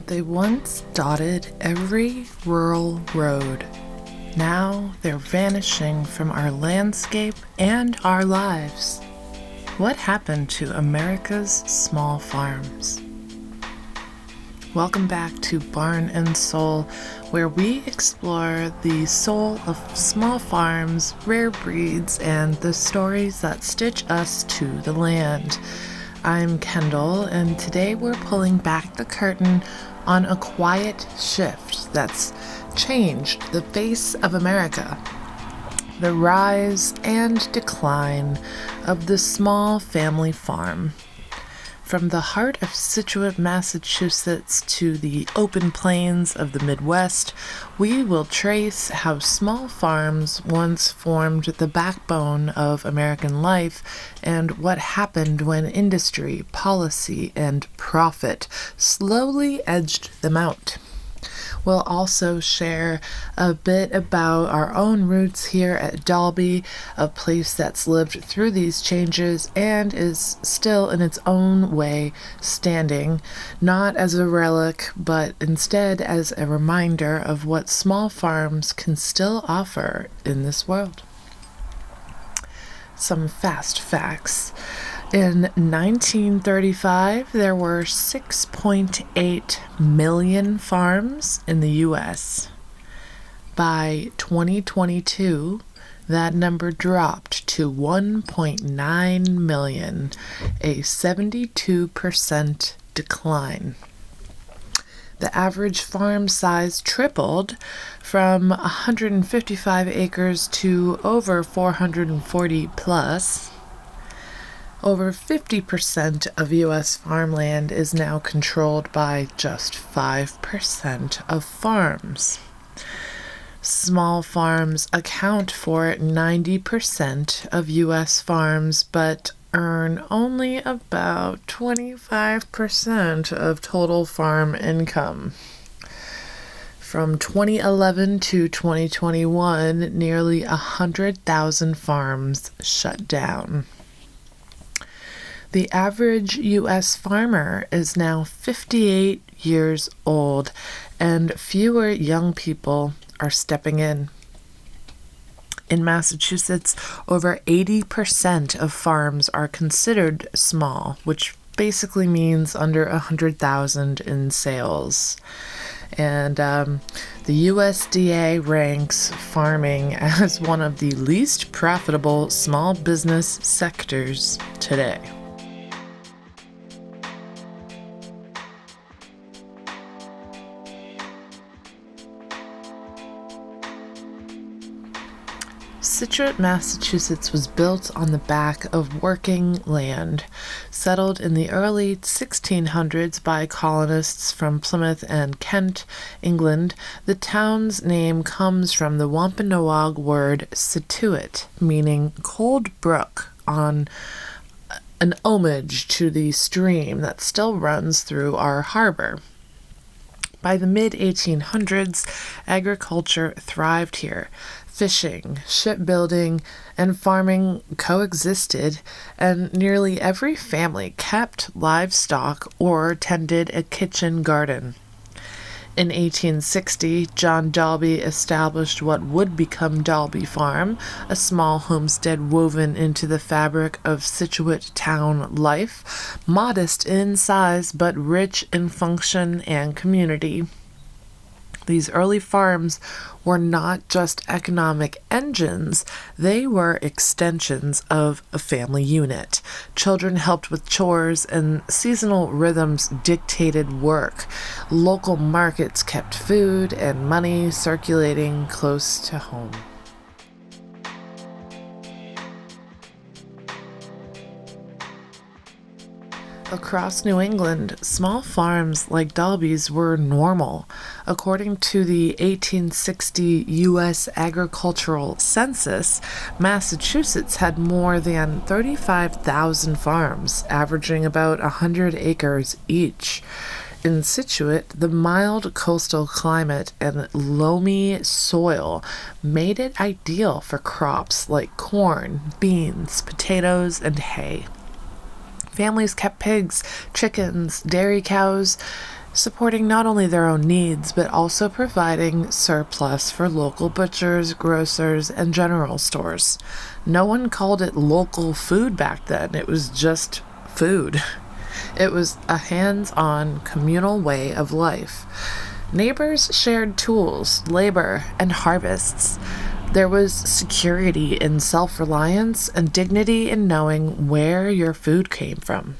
They once dotted every rural road. Now they're vanishing from our landscape and our lives. What happened to America's small farms? Welcome back to Barn and Soul, where we explore the soul of small farms, rare breeds, and the stories that stitch us to the land. I'm Kendall, and today we're pulling back the curtain on a quiet shift that's changed the face of America. The rise and decline of the small family farm. From the heart of Scituate, Massachusetts to the open plains of the Midwest, we will trace how small farms once formed the backbone of American life and what happened when industry, policy, and profit slowly edged them out. We'll also share a bit about our own roots here at Dalby, a place that's lived through these changes and is still in its own way standing, not as a relic, but instead as a reminder of what small farms can still offer in this world. Some fast facts. In 1935, there were 6.8 million farms in the U.S. By 2022, that number dropped to 1.9 million, a 72% decline. The average farm size tripled from 155 acres to over 440 plus. Over 50% of U.S. farmland is now controlled by just 5% of farms. Small farms account for 90% of U.S. farms, but earn only about 25% of total farm income. From 2011 to 2021, nearly 100,000 farms shut down. The average U.S. farmer is now 58 years old, and fewer young people are stepping in. In Massachusetts, over 80% of farms are considered small, which basically means under 100,000 in sales. And the USDA ranks farming as one of the least profitable small business sectors today. Scituate, Massachusetts was built on the back of working land. Settled in the early 1600s by colonists from Plymouth and Kent, England, the town's name comes from the Wampanoag word Scituate, meaning cold brook, on an homage to the stream that still runs through our harbor. By the mid-1800s, agriculture thrived here. Fishing, shipbuilding, and farming coexisted, and nearly every family kept livestock or tended a kitchen garden. In 1860, John Dalby established what would become Dalby Farm, a small homestead woven into the fabric of Scituate town life, modest in size but rich in function and community. These early farms were not just economic engines, they were extensions of a family unit. Children helped with chores, and seasonal rhythms dictated work. Local markets kept food and money circulating close to home. Across New England, small farms like Dalby's were normal. According to the 1860 U.S. Agricultural Census, Massachusetts had more than 35,000 farms, averaging about 100 acres each. In Scituate, the mild coastal climate and loamy soil made it ideal for crops like corn, beans, potatoes, and hay. Families kept pigs, chickens, dairy cows, supporting not only their own needs, but also providing surplus for local butchers, grocers, and general stores. No one called it local food back then, it was just food. It was a hands-on communal way of life. Neighbors shared tools, labor, and harvests. There was security in self-reliance and dignity in knowing where your food came from.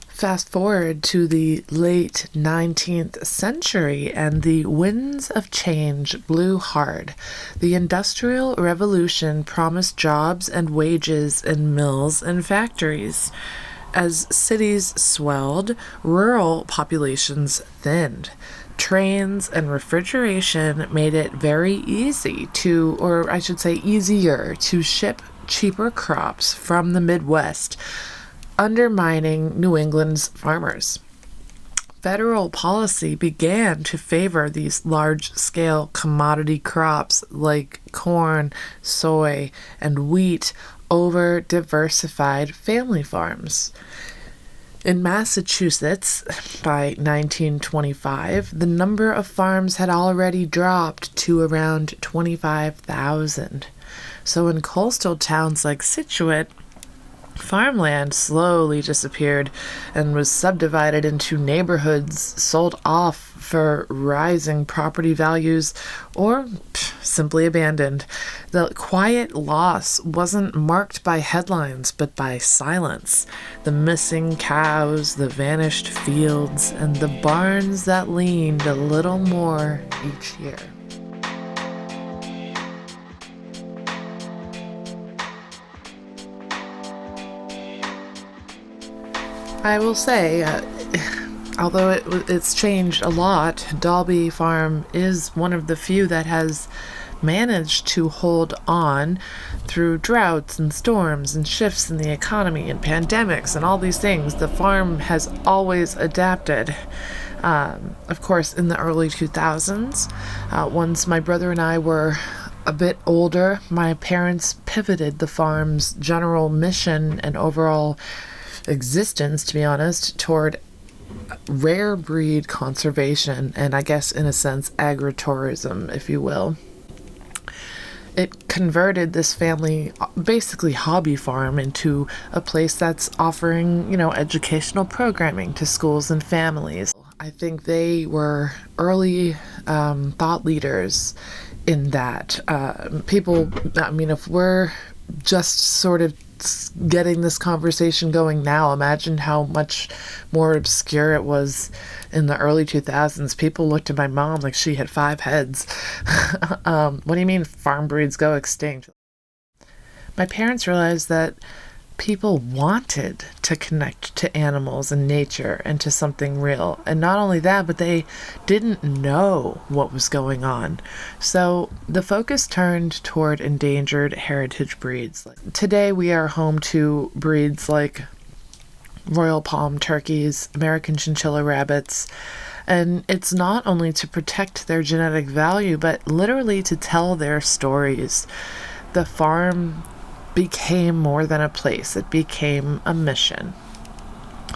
Fast forward to the late 19th century, and the winds of change blew hard. The Industrial Revolution promised jobs and wages in mills and factories. As cities swelled, rural populations thinned. Trains and refrigeration made it very easy to, or I should say easier, to ship cheaper crops from the Midwest, undermining New England's farmers. Federal policy began to favor these large-scale commodity crops like corn, soy, and wheat over diversified family farms. In Massachusetts, by 1925, the number of farms had already dropped to around 25,000. So in coastal towns like Scituate, farmland slowly disappeared and was subdivided into neighborhoods, sold off for rising property values, or simply abandoned. The quiet loss wasn't marked by headlines, but by silence. The missing cows, the vanished fields, and the barns that leaned a little more each year. I will say, although it's changed a lot, Dalby Farm is one of the few that has managed to hold on through droughts and storms and shifts in the economy and pandemics and all these things. The farm has always adapted. Of course, in the early 2000s, once my brother and I were a bit older, my parents pivoted the farm's general mission and overall existence, to be honest, toward rare breed conservation and, I guess, in a sense, agritourism, if you will. It converted this family, basically hobby farm, into a place that's offering, educational programming to schools and families. I think they were early thought leaders in that. If we're just sort of getting this conversation going now, imagine how much more obscure it was in the early 2000s. People looked at my mom like she had 5 heads. What do you mean farm breeds go extinct? My parents realized that people wanted to connect to animals and nature and to something real. And not only that, but they didn't know what was going on. So the focus turned toward endangered heritage breeds. Today we are home to breeds like Royal Palm turkeys, American chinchilla rabbits, and it's not only to protect their genetic value, but literally to tell their stories. The farm became more than a place, it became a mission.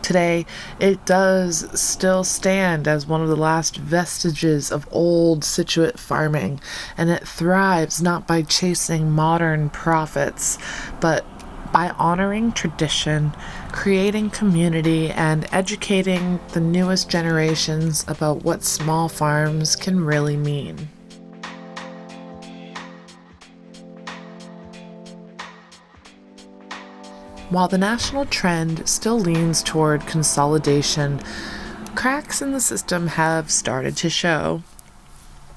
Today, it does still stand as one of the last vestiges of old Scituate farming, and it thrives not by chasing modern profits, but by honoring tradition, creating community, and educating the newest generations about what small farms can really mean. While the national trend still leans toward consolidation, cracks in the system have started to show.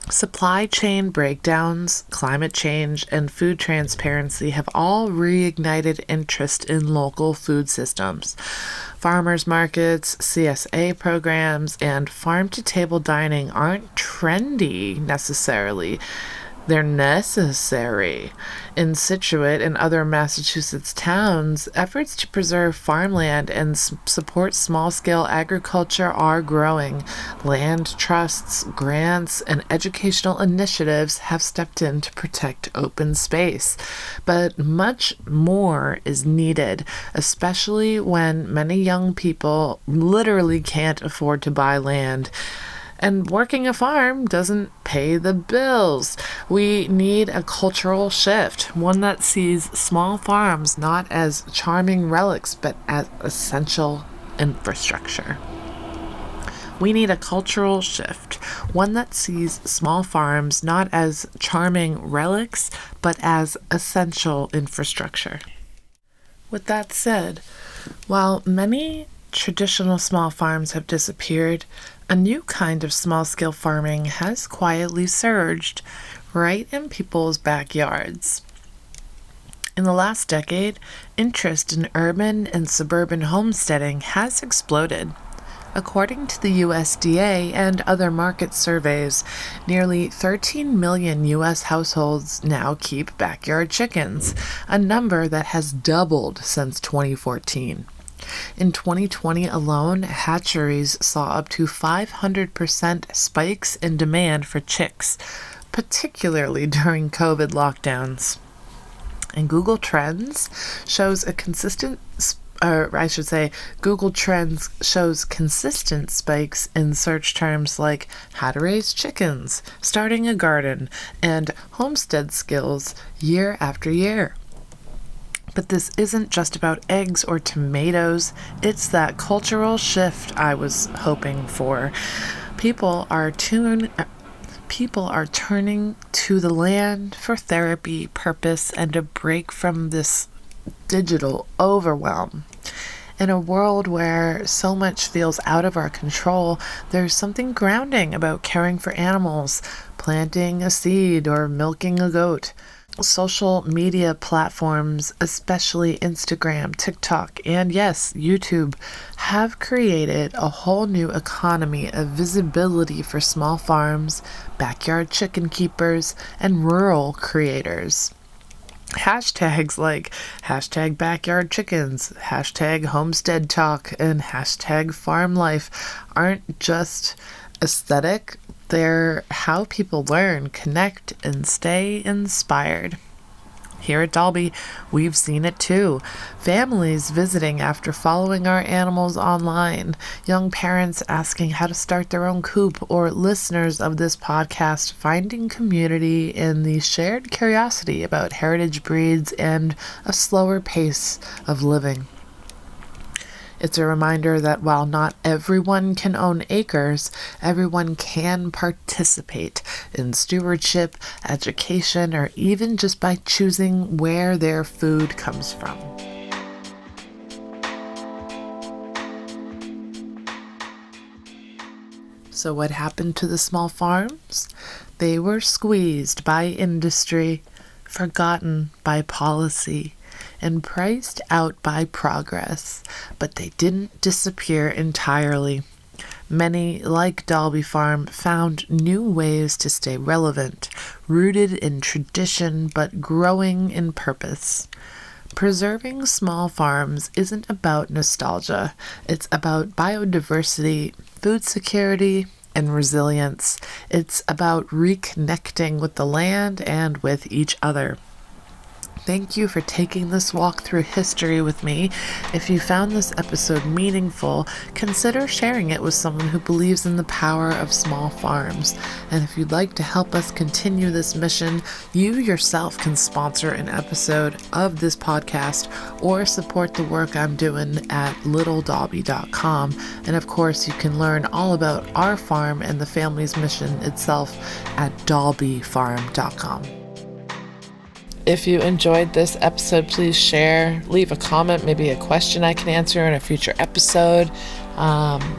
Supply chain breakdowns, climate change, and food transparency have all reignited interest in local food systems. Farmers markets, CSA programs, and farm-to-table dining aren't trendy necessarily. They're necessary. In Scituate and other Massachusetts towns, efforts to preserve farmland and support small-scale agriculture are growing. Land trusts, grants, and educational initiatives have stepped in to protect open space. But much more is needed, especially when many young people literally can't afford to buy land. And working a farm doesn't pay the bills. We need a cultural shift, one that sees small farms not as charming relics, but as essential infrastructure. We need a cultural shift, one that sees small farms not as charming relics, but as essential infrastructure. With that said, while many traditional small farms have disappeared, a new kind of small-scale farming has quietly surged right in people's backyards. In the last decade, interest in urban and suburban homesteading has exploded. According to the USDA and other market surveys, nearly 13 million U.S. households now keep backyard chickens, a number that has doubled since 2014. In 2020 alone, hatcheries saw up to 500% spikes in demand for chicks, particularly during COVID lockdowns. And Google Trends shows consistent spikes in search terms like how to raise chickens, starting a garden, and homestead skills year after year. But this isn't just about eggs or tomatoes. It's that cultural shift I was hoping for. People are turning to the land for therapy, purpose, and a break from this digital overwhelm. In a world where so much feels out of our control, there's something grounding about caring for animals, planting a seed, or milking a goat. Social media platforms, especially Instagram, TikTok, and yes, YouTube, have created a whole new economy of visibility for small farms, backyard chicken keepers, and rural creators. Hashtags like hashtag backyard chickens, hashtag homestead talk, and hashtag farm life aren't just aesthetic. They're how people learn, connect, and stay inspired. Here at Dalby, we've seen it too. Families visiting after following our animals online, young parents asking how to start their own coop, or listeners of this podcast finding community in the shared curiosity about heritage breeds and a slower pace of living. It's a reminder that while not everyone can own acres, everyone can participate in stewardship, education, or even just by choosing where their food comes from. So what happened to the small farms? They were squeezed by industry, forgotten by policy, and priced out by progress, but they didn't disappear entirely. Many, like Dalby Farm, found new ways to stay relevant, rooted in tradition but growing in purpose. Preserving small farms isn't about nostalgia. It's about biodiversity, food security, and resilience. It's about reconnecting with the land and with each other. Thank you for taking this walk through history with me. If you found this episode meaningful, consider sharing it with someone who believes in the power of small farms. And if you'd like to help us continue this mission, you yourself can sponsor an episode of this podcast or support the work I'm doing at littledalby.com. And of course, you can learn all about our farm and the family's mission itself at dalbyfarm.com. If you enjoyed this episode, please share, leave a comment, maybe a question I can answer in a future episode.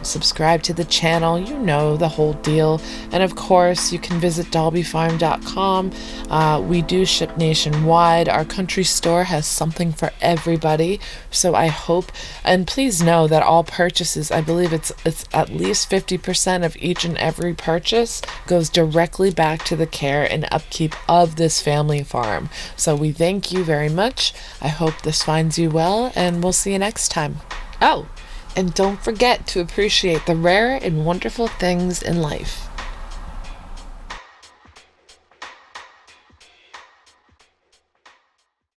subscribe to the channel, you know the whole deal. And of course, you can visit dolbyfarm.com. We do ship nationwide. Our country store has something for everybody. So I hope, and please know that all purchases, I believe it's at least 50% of each and every purchase goes directly back to the care and upkeep of this family farm. So we thank you very much. I hope this finds you well, and we'll see you next time. Oh, and don't forget to appreciate the rare and wonderful things in life.